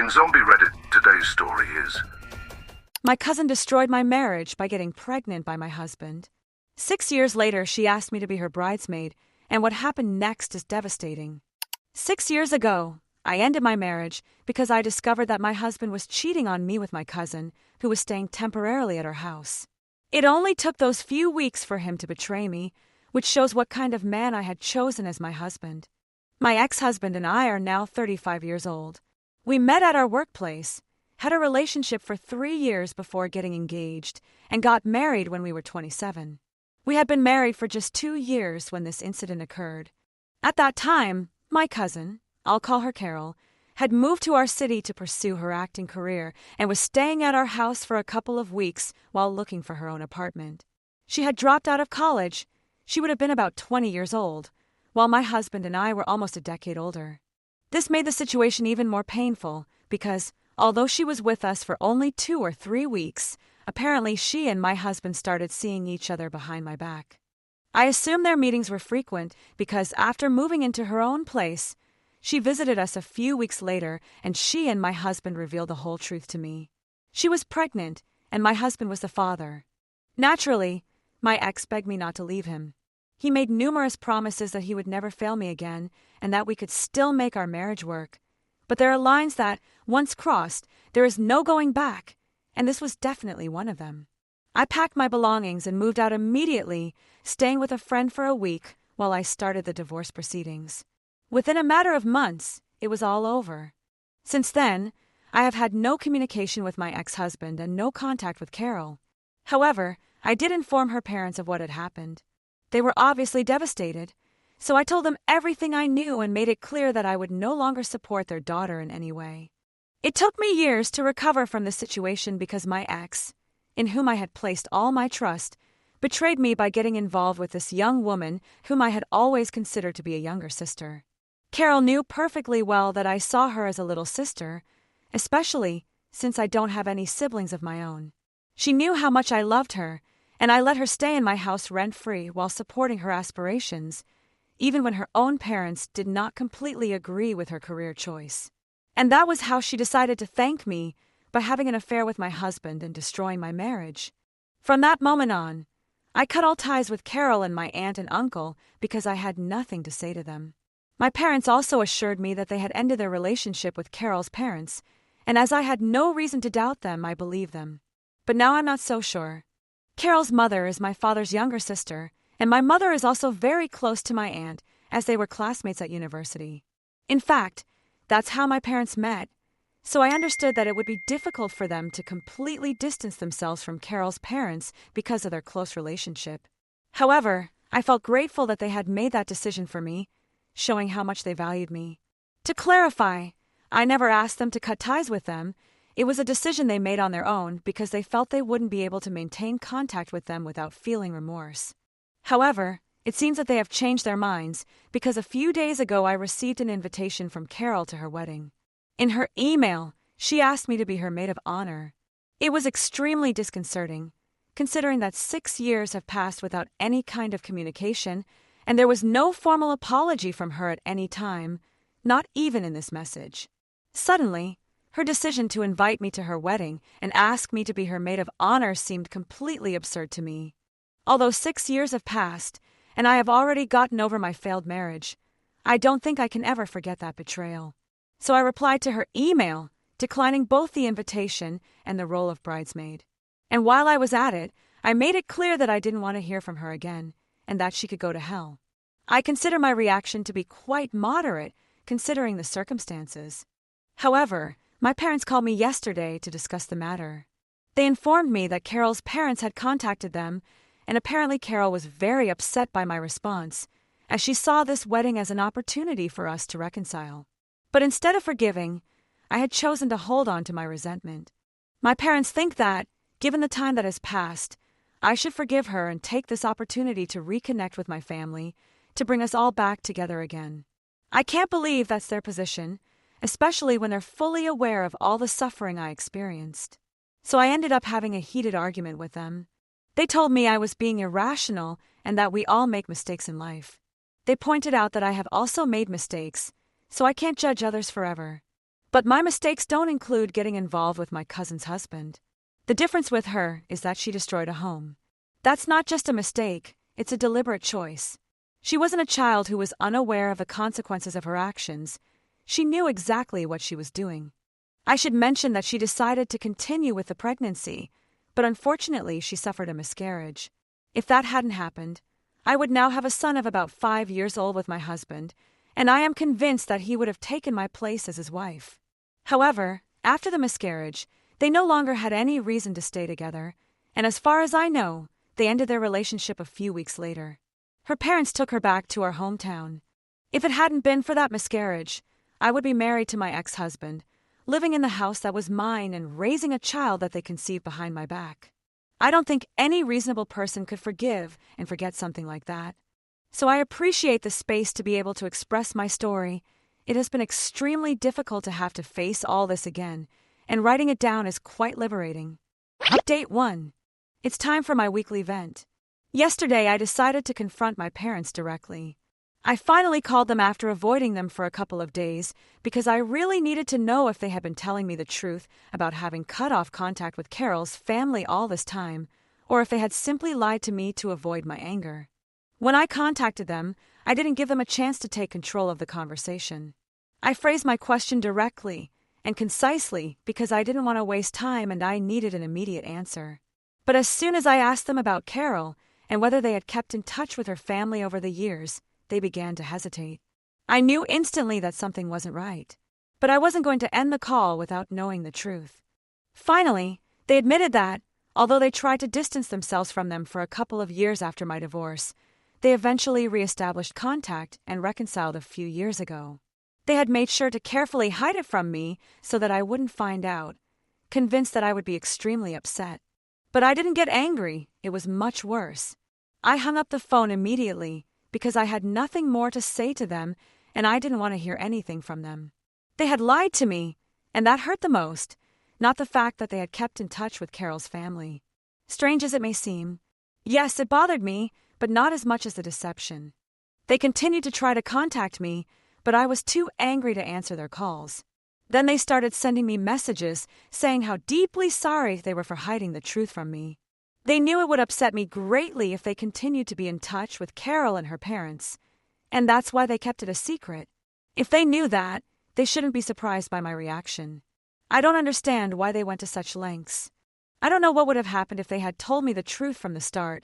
On Zombie Reddit, today's story is... My cousin destroyed my marriage by getting pregnant by my husband. 6 years later, she asked me to be her bridesmaid, and what happened next is devastating. 6 years ago, I ended my marriage because I discovered that my husband was cheating on me with my cousin, who was staying temporarily at our house. It only took those few weeks for him to betray me, which shows what kind of man I had chosen as my husband. My ex-husband and I are now 35 years old. We met at our workplace, had a relationship for 3 years before getting engaged, and got married when we were 27. We had been married for just 2 years when this incident occurred. At that time, my cousin, I'll call her Carol, had moved to our city to pursue her acting career and was staying at our house for a couple of weeks while looking for her own apartment. She had dropped out of college. She would have been about 20 years old, while my husband and I were almost a decade older. This made the situation even more painful because, although she was with us for only 2 or 3 weeks, apparently she and my husband started seeing each other behind my back. I assume their meetings were frequent because after moving into her own place, she visited us a few weeks later and she and my husband revealed the whole truth to me. She was pregnant and my husband was the father. Naturally, my ex begged me not to leave him. He made numerous promises that he would never fail me again and that we could still make our marriage work. But there are lines that, once crossed, there is no going back, and this was definitely one of them. I packed my belongings and moved out immediately, staying with a friend for a week while I started the divorce proceedings. Within a matter of months, it was all over. Since then, I have had no communication with my ex-husband and no contact with Carol. However, I did inform her parents of what had happened. They were obviously devastated, so I told them everything I knew and made it clear that I would no longer support their daughter in any way. It took me years to recover from this situation because my ex, in whom I had placed all my trust, betrayed me by getting involved with this young woman whom I had always considered to be a younger sister. Carol knew perfectly well that I saw her as a little sister, especially since I don't have any siblings of my own. She knew how much I loved her, and I let her stay in my house rent-free while supporting her aspirations, even when her own parents did not completely agree with her career choice. And that was how she decided to thank me by having an affair with my husband and destroying my marriage. From that moment on, I cut all ties with Carol and my aunt and uncle because I had nothing to say to them. My parents also assured me that they had ended their relationship with Carol's parents, and as I had no reason to doubt them, I believed them. But now I'm not so sure. Carol's mother is my father's younger sister, and my mother is also very close to my aunt, as they were classmates at university. In fact, that's how my parents met, so I understood that it would be difficult for them to completely distance themselves from Carol's parents because of their close relationship. However, I felt grateful that they had made that decision for me, showing how much they valued me. To clarify, I never asked them to cut ties with them. It was a decision they made on their own because they felt they wouldn't be able to maintain contact with them without feeling remorse. However, it seems that they have changed their minds because a few days ago I received an invitation from Carol to her wedding. In her email, she asked me to be her maid of honor. It was extremely disconcerting, considering that 6 years have passed without any kind of communication, and there was no formal apology from her at any time, not even in this message. Suddenly, her decision to invite me to her wedding and ask me to be her maid of honor seemed completely absurd to me. Although 6 years have passed, and I have already gotten over my failed marriage, I don't think I can ever forget that betrayal. So I replied to her email, declining both the invitation and the role of bridesmaid. And while I was at it, I made it clear that I didn't want to hear from her again, and that she could go to hell. I consider my reaction to be quite moderate, considering the circumstances. However, my parents called me yesterday to discuss the matter. They informed me that Carol's parents had contacted them, and apparently Carol was very upset by my response, as she saw this wedding as an opportunity for us to reconcile. But instead of forgiving, I had chosen to hold on to my resentment. My parents think that, given the time that has passed, I should forgive her and take this opportunity to reconnect with my family, to bring us all back together again. I can't believe that's their position, especially when they're fully aware of all the suffering I experienced. So I ended up having a heated argument with them. They told me I was being irrational and that we all make mistakes in life. They pointed out that I have also made mistakes, so I can't judge others forever. But my mistakes don't include getting involved with my cousin's husband. The difference with her is that she destroyed a home. That's not just a mistake, it's a deliberate choice. She wasn't a child who was unaware of the consequences of her actions. She knew exactly what she was doing. I should mention that she decided to continue with the pregnancy, but unfortunately she suffered a miscarriage. If that hadn't happened, I would now have a son of about 5 years old with my husband, and I am convinced that he would have taken my place as his wife. However, after the miscarriage, they no longer had any reason to stay together, and as far as I know, they ended their relationship a few weeks later. Her parents took her back to our hometown. If it hadn't been for that miscarriage, I would be married to my ex-husband, living in the house that was mine and raising a child that they conceived behind my back. I don't think any reasonable person could forgive and forget something like that. So I appreciate the space to be able to express my story. It has been extremely difficult to have to face all this again, and writing it down is quite liberating. Update 1. It's time for my weekly vent. Yesterday I decided to confront my parents directly. I finally called them after avoiding them for a couple of days because I really needed to know if they had been telling me the truth about having cut off contact with Carol's family all this time, or if they had simply lied to me to avoid my anger. When I contacted them, I didn't give them a chance to take control of the conversation. I phrased my question directly and concisely because I didn't want to waste time and I needed an immediate answer. But as soon as I asked them about Carol and whether they had kept in touch with her family over the years, they began to hesitate. I knew instantly that something wasn't right, but I wasn't going to end the call without knowing the truth. Finally, they admitted that, although they tried to distance themselves from them for a couple of years after my divorce, they eventually reestablished contact and reconciled a few years ago. They had made sure to carefully hide it from me so that I wouldn't find out, convinced that I would be extremely upset. But I didn't get angry, it was much worse. I hung up the phone immediately because I had nothing more to say to them and I didn't want to hear anything from them. They had lied to me, and that hurt the most, not the fact that they had kept in touch with Carol's family. Strange as it may seem, yes, it bothered me, but not as much as the deception. They continued to try to contact me, but I was too angry to answer their calls. Then they started sending me messages saying how deeply sorry they were for hiding the truth from me. They knew it would upset me greatly if they continued to be in touch with Carol and her parents, and that's why they kept it a secret. If they knew that, they shouldn't be surprised by my reaction. I don't understand why they went to such lengths. I don't know what would have happened if they had told me the truth from the start.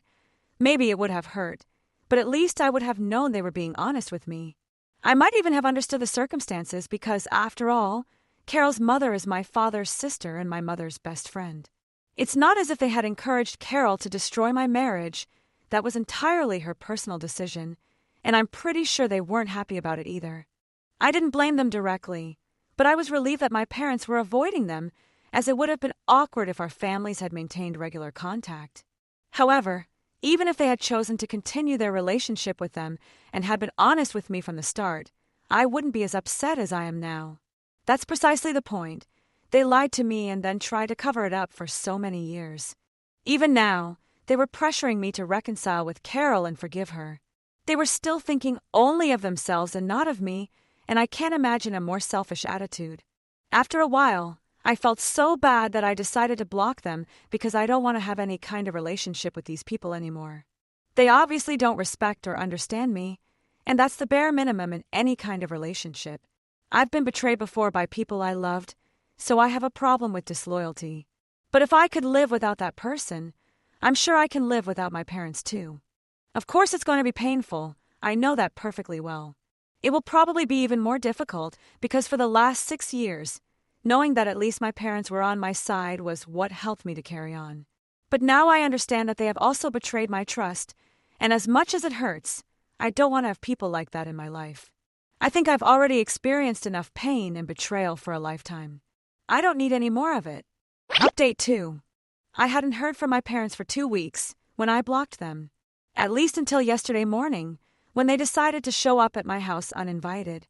Maybe it would have hurt, but at least I would have known they were being honest with me. I might even have understood the circumstances because, after all, Carol's mother is my father's sister and my mother's best friend. It's not as if they had encouraged Carol to destroy my marriage. That was entirely her personal decision, and I'm pretty sure they weren't happy about it either. I didn't blame them directly, but I was relieved that my parents were avoiding them, as it would have been awkward if our families had maintained regular contact. However, even if they had chosen to continue their relationship with them and had been honest with me from the start, I wouldn't be as upset as I am now. That's precisely the point. They lied to me and then tried to cover it up for so many years. Even now, they were pressuring me to reconcile with Carol and forgive her. They were still thinking only of themselves and not of me, and I can't imagine a more selfish attitude. After a while, I felt so bad that I decided to block them because I don't want to have any kind of relationship with these people anymore. They obviously don't respect or understand me, and that's the bare minimum in any kind of relationship. I've been betrayed before by people I loved, so I have a problem with disloyalty. But if I could live without that person, I'm sure I can live without my parents too. Of course it's going to be painful, I know that perfectly well. It will probably be even more difficult because for the last 6 years, knowing that at least my parents were on my side was what helped me to carry on. But now I understand that they have also betrayed my trust, and as much as it hurts, I don't want to have people like that in my life. I think I've already experienced enough pain and betrayal for a lifetime. I don't need any more of it. Update 2. I hadn't heard from my parents for 2 weeks when I blocked them, at least until yesterday morning when they decided to show up at my house uninvited.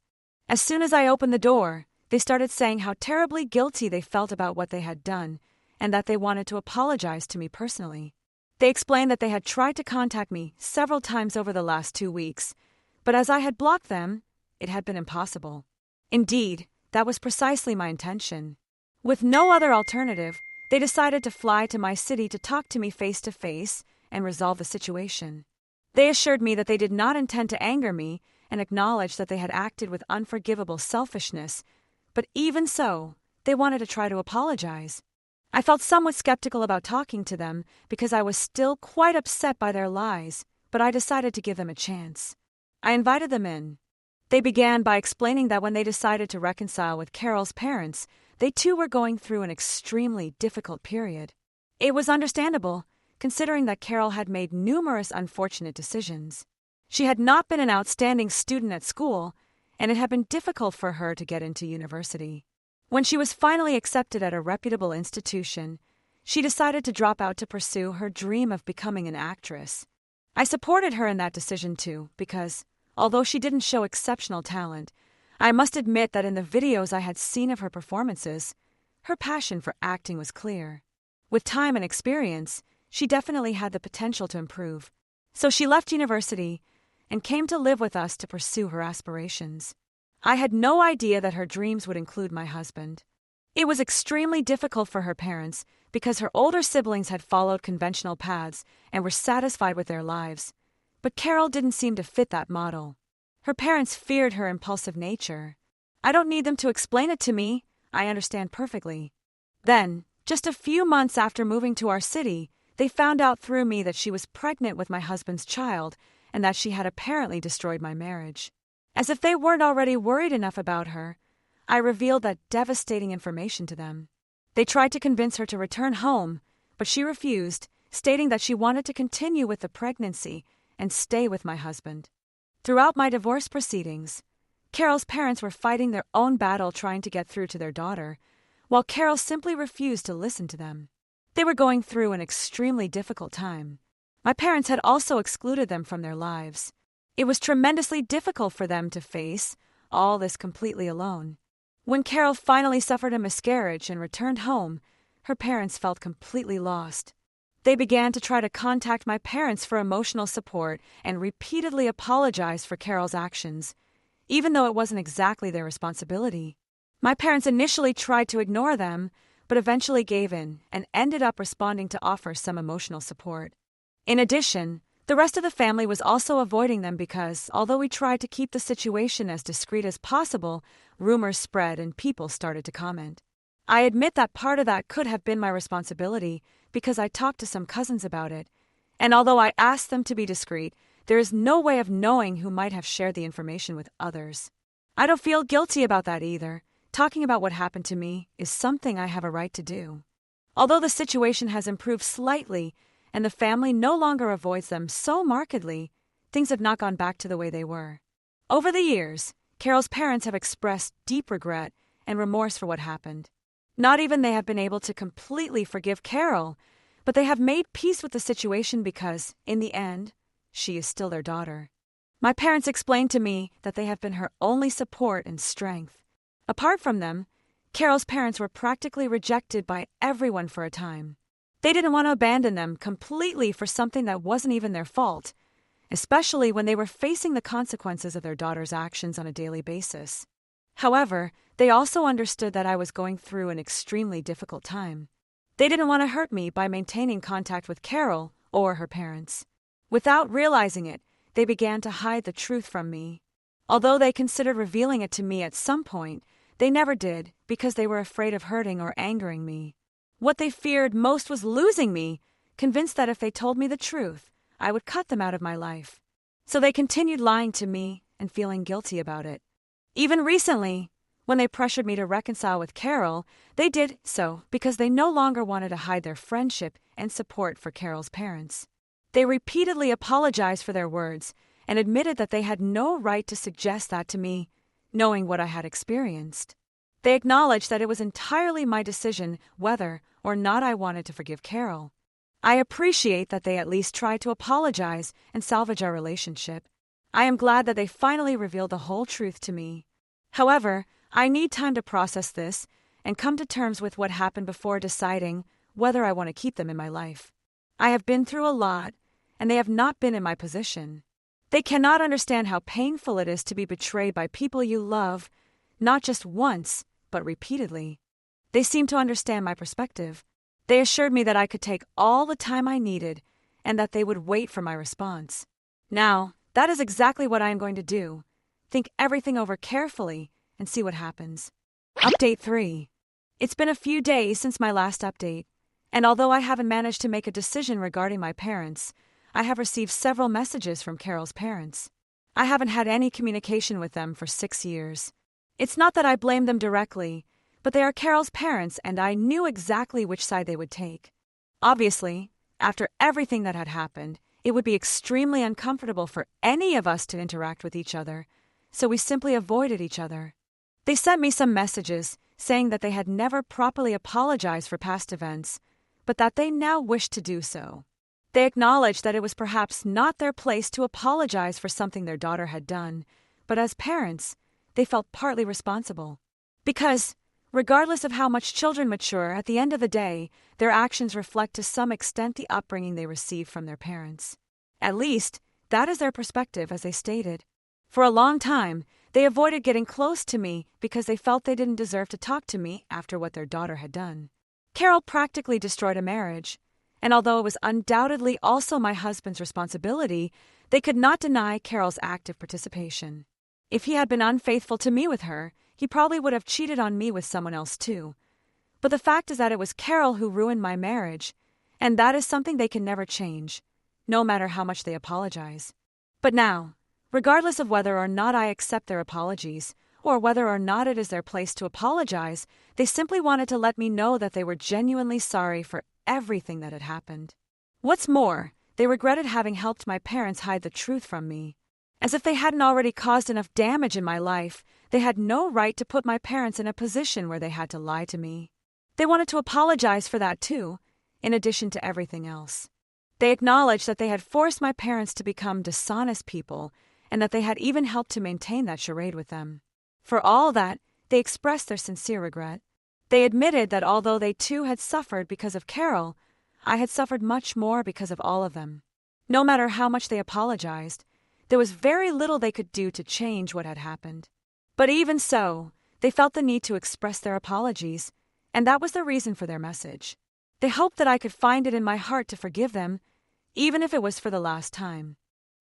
As soon as I opened the door, they started saying how terribly guilty they felt about what they had done and that they wanted to apologize to me personally. They explained that they had tried to contact me several times over the last 2 weeks, but as I had blocked them, it had been impossible. Indeed, that was precisely my intention. With no other alternative, they decided to fly to my city to talk to me face to face and resolve the situation. They assured me that they did not intend to anger me and acknowledged that they had acted with unforgivable selfishness, but even so, they wanted to try to apologize. I felt somewhat skeptical about talking to them because I was still quite upset by their lies, but I decided to give them a chance. I invited them in. They began by explaining that when they decided to reconcile with Carol's parents, they too were going through an extremely difficult period. It was understandable, considering that Carol had made numerous unfortunate decisions. She had not been an outstanding student at school, and it had been difficult for her to get into university. When she was finally accepted at a reputable institution, she decided to drop out to pursue her dream of becoming an actress. I supported her in that decision too, because, although she didn't show exceptional talent, I must admit that in the videos I had seen of her performances, her passion for acting was clear. With time and experience, she definitely had the potential to improve. So she left university and came to live with us to pursue her aspirations. I had no idea that her dreams would include my husband. It was extremely difficult for her parents because her older siblings had followed conventional paths and were satisfied with their lives. But Carol didn't seem to fit that model. Her parents feared her impulsive nature. I don't need them to explain it to me. I understand perfectly. Then, just a few months after moving to our city, they found out through me that she was pregnant with my husband's child and that she had apparently destroyed my marriage. As if they weren't already worried enough about her, I revealed that devastating information to them. They tried to convince her to return home, but she refused, stating that she wanted to continue with the pregnancy and stay with my husband. Throughout my divorce proceedings, Carol's parents were fighting their own battle trying to get through to their daughter, while Carol simply refused to listen to them. They were going through an extremely difficult time. My parents had also excluded them from their lives. It was tremendously difficult for them to face all this completely alone. When Carol finally suffered a miscarriage and returned home, her parents felt completely lost. They began to try to contact my parents for emotional support and repeatedly apologize for Carol's actions, even though it wasn't exactly their responsibility. My parents initially tried to ignore them, but eventually gave in and ended up responding to offer some emotional support. In addition, the rest of the family was also avoiding them because, although we tried to keep the situation as discreet as possible, rumors spread and people started to comment. I admit that part of that could have been my responsibility because I talked to some cousins about it, and although I asked them to be discreet, there is no way of knowing who might have shared the information with others. I don't feel guilty about that either. Talking about what happened to me is something I have a right to do. Although the situation has improved slightly and the family no longer avoids them so markedly, things have not gone back to the way they were. Over the years, Carol's parents have expressed deep regret and remorse for what happened. Not even they have been able to completely forgive Carol, but they have made peace with the situation because, in the end, she is still their daughter. My parents explained to me that they have been her only support and strength. Apart from them, Carol's parents were practically rejected by everyone for a time. They didn't want to abandon them completely for something that wasn't even their fault, especially when they were facing the consequences of their daughter's actions on a daily basis. However, they also understood that I was going through an extremely difficult time. They didn't want to hurt me by maintaining contact with Carol or her parents. Without realizing it, they began to hide the truth from me. Although they considered revealing it to me at some point, they never did because they were afraid of hurting or angering me. What they feared most was losing me, convinced that if they told me the truth, I would cut them out of my life. So they continued lying to me and feeling guilty about it. Even recently, when they pressured me to reconcile with Carol, they did so because they no longer wanted to hide their friendship and support for Carol's parents. They repeatedly apologized for their words and admitted that they had no right to suggest that to me, knowing what I had experienced. They acknowledged that it was entirely my decision whether or not I wanted to forgive Carol. I appreciate that they at least tried to apologize and salvage our relationship. I am glad that they finally revealed the whole truth to me. However, I need time to process this and come to terms with what happened before deciding whether I want to keep them in my life. I have been through a lot, and they have not been in my position. They cannot understand how painful it is to be betrayed by people you love, not just once, but repeatedly. They seemed to understand my perspective. They assured me that I could take all the time I needed and that they would wait for my response. Now, that is exactly what I am going to do. Think everything over carefully and see what happens. Update 3. It's been a few days since my last update, and although I haven't managed to make a decision regarding my parents, I have received several messages from Carol's parents. I haven't had any communication with them for 6 years. It's not that I blame them directly, but they are Carol's parents and I knew exactly which side they would take. Obviously, after everything that had happened, it would be extremely uncomfortable for any of us to interact with each other, so we simply avoided each other. They sent me some messages saying that they had never properly apologized for past events, but that they now wished to do so. They acknowledged that it was perhaps not their place to apologize for something their daughter had done, but as parents, they felt partly responsible. Because, regardless of how much children mature, at the end of the day, their actions reflect to some extent the upbringing they received from their parents. At least, that is their perspective, as they stated. For a long time, they avoided getting close to me because they felt they didn't deserve to talk to me after what their daughter had done. Carol practically destroyed a marriage, and although it was undoubtedly also my husband's responsibility, they could not deny Carol's active participation. If he had been unfaithful to me with her, he probably would have cheated on me with someone else too. But the fact is that it was Carol who ruined my marriage, and that is something they can never change, no matter how much they apologize. But now, regardless of whether or not I accept their apologies, or whether or not it is their place to apologize, they simply wanted to let me know that they were genuinely sorry for everything that had happened. What's more, they regretted having helped my parents hide the truth from me. As if they hadn't already caused enough damage in my life, they had no right to put my parents in a position where they had to lie to me. They wanted to apologize for that too, in addition to everything else. They acknowledged that they had forced my parents to become dishonest people, and that they had even helped to maintain that charade with them. For all that, they expressed their sincere regret. They admitted that although they too had suffered because of Carol, I had suffered much more because of all of them. No matter how much they apologized, there was very little they could do to change what had happened. But even so, they felt the need to express their apologies, and that was the reason for their message. They hoped that I could find it in my heart to forgive them, even if it was for the last time.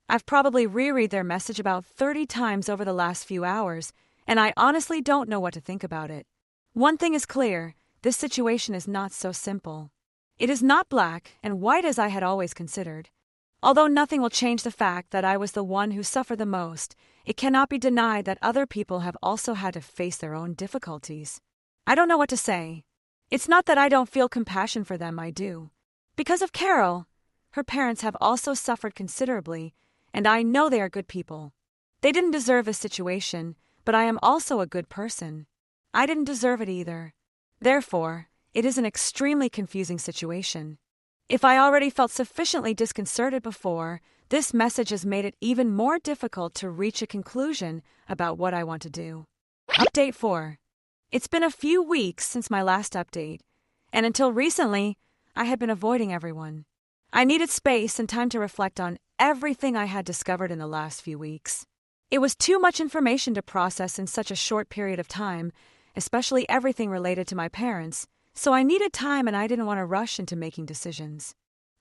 I've probably reread their message about 30 times over the last few hours, and I honestly don't know what to think about it. One thing is clear, this situation is not so simple. It is not black and white as I had always considered. Although nothing will change the fact that I was the one who suffered the most, it cannot be denied that other people have also had to face their own difficulties. I don't know what to say. It's not that I don't feel compassion for them, I do. Because of Carol, her parents have also suffered considerably, and I know they are good people. They didn't deserve this situation, but I am also a good person. I didn't deserve it either. Therefore, it is an extremely confusing situation. If I already felt sufficiently disconcerted before, this message has made it even more difficult to reach a conclusion about what I want to do. Update 4. It's been a few weeks since my last update, and until recently, I had been avoiding everyone. I needed space and time to reflect on everything I had discovered in the last few weeks. It was too much information to process in such a short period of time, especially everything related to my parents, so I needed time and I didn't want to rush into making decisions.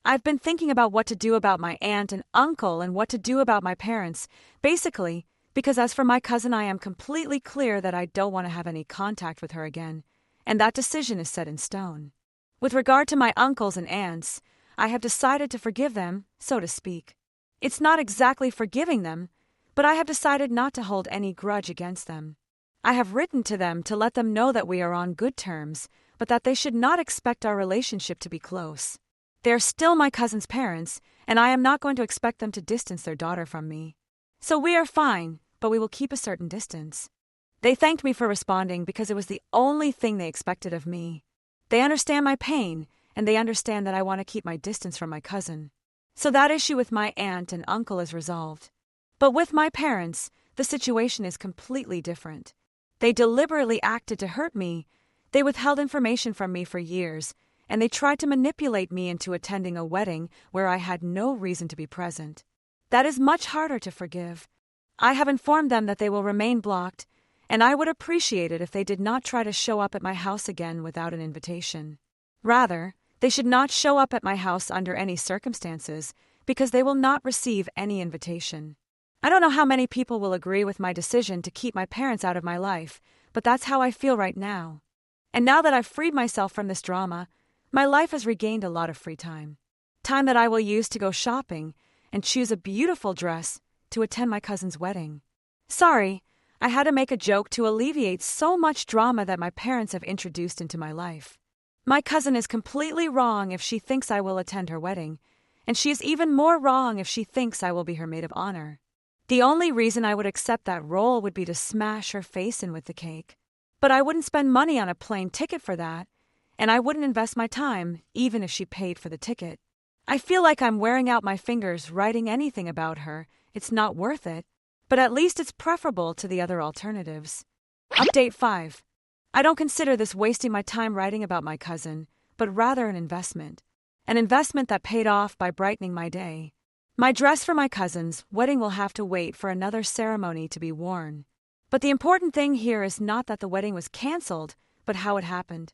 I've been thinking about what to do about my aunt and uncle and what to do about my parents, basically, because as for my cousin, I am completely clear that I don't want to have any contact with her again, and that decision is set in stone. With regard to my uncles and aunts, I have decided to forgive them, so to speak. It's not exactly forgiving them, but I have decided not to hold any grudge against them. I have written to them to let them know that we are on good terms, but that they should not expect our relationship to be close. They are still my cousin's parents, and I am not going to expect them to distance their daughter from me. So we are fine, but we will keep a certain distance. They thanked me for responding because it was the only thing they expected of me. They understand my pain, and they understand that I want to keep my distance from my cousin. So that issue with my aunt and uncle is resolved. But with my parents, the situation is completely different. They deliberately acted to hurt me. They withheld information from me for years, and they tried to manipulate me into attending a wedding where I had no reason to be present. That is much harder to forgive. I have informed them that they will remain blocked, and I would appreciate it if they did not try to show up at my house again without an invitation. Rather, they should not show up at my house under any circumstances, because they will not receive any invitation. I don't know how many people will agree with my decision to keep my parents out of my life, but that's how I feel right now. And now that I've freed myself from this drama, my life has regained a lot of free time. Time that I will use to go shopping and choose a beautiful dress to attend my cousin's wedding. Sorry, I had to make a joke to alleviate so much drama that my parents have introduced into my life. My cousin is completely wrong if she thinks I will attend her wedding, and she is even more wrong if she thinks I will be her maid of honor. The only reason I would accept that role would be to smash her face in with the cake. But I wouldn't spend money on a plane ticket for that, and I wouldn't invest my time even if she paid for the ticket. I feel like I'm wearing out my fingers writing anything about her. It's not worth it, but at least it's preferable to the other alternatives. Update 5. I don't consider this wasting my time writing about my cousin, but rather an investment. An investment that paid off by brightening my day. My dress for my cousin's wedding will have to wait for another ceremony to be worn. But the important thing here is not that the wedding was canceled, but how it happened.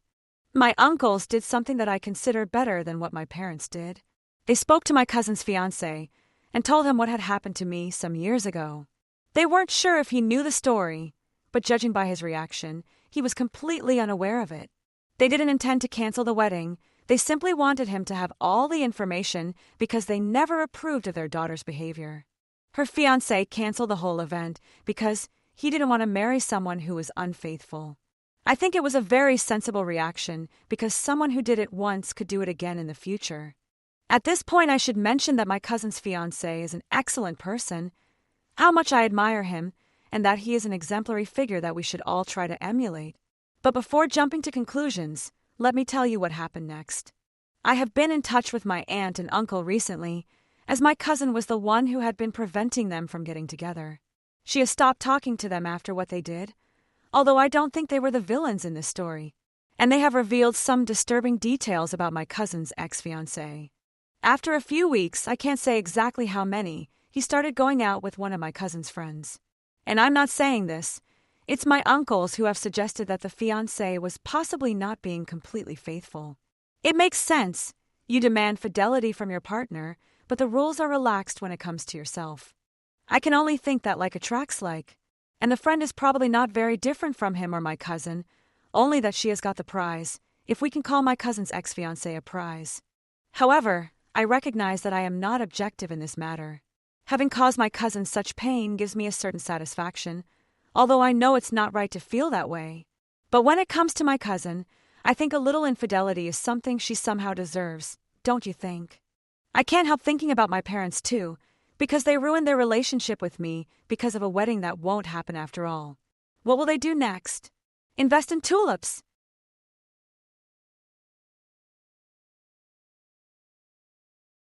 My uncles did something that I consider better than what my parents did. They spoke to my cousin's fiancé and told him what had happened to me some years ago. They weren't sure if he knew the story, but judging by his reaction, he was completely unaware of it. They didn't intend to cancel the wedding. They simply wanted him to have all the information because they never approved of their daughter's behavior. Her fiancé canceled the whole event because he didn't want to marry someone who was unfaithful. I think it was a very sensible reaction because someone who did it once could do it again in the future. At this point, I should mention that my cousin's fiancé is an excellent person, how much I admire him, and that he is an exemplary figure that we should all try to emulate. But before jumping to conclusions, let me tell you what happened next. I have been in touch with my aunt and uncle recently, as my cousin was the one who had been preventing them from getting together. She has stopped talking to them after what they did, although I don't think they were the villains in this story, and they have revealed some disturbing details about my cousin's ex-fiancé. After a few weeks, I can't say exactly how many, he started going out with one of my cousin's friends. And I'm not saying this. It's my uncles who have suggested that the fiancé was possibly not being completely faithful. It makes sense. You demand fidelity from your partner, but the rules are relaxed when it comes to yourself. I can only think that like attracts like. And the friend is probably not very different from him or my cousin, only that she has got the prize, if we can call my cousin's ex-fiancé a prize. However, I recognize that I am not objective in this matter. Having caused my cousin such pain gives me a certain satisfaction, although I know it's not right to feel that way. But when it comes to my cousin, I think a little infidelity is something she somehow deserves, don't you think? I can't help thinking about my parents too, because they ruined their relationship with me because of a wedding that won't happen after all. What will they do next? Invest in tulips,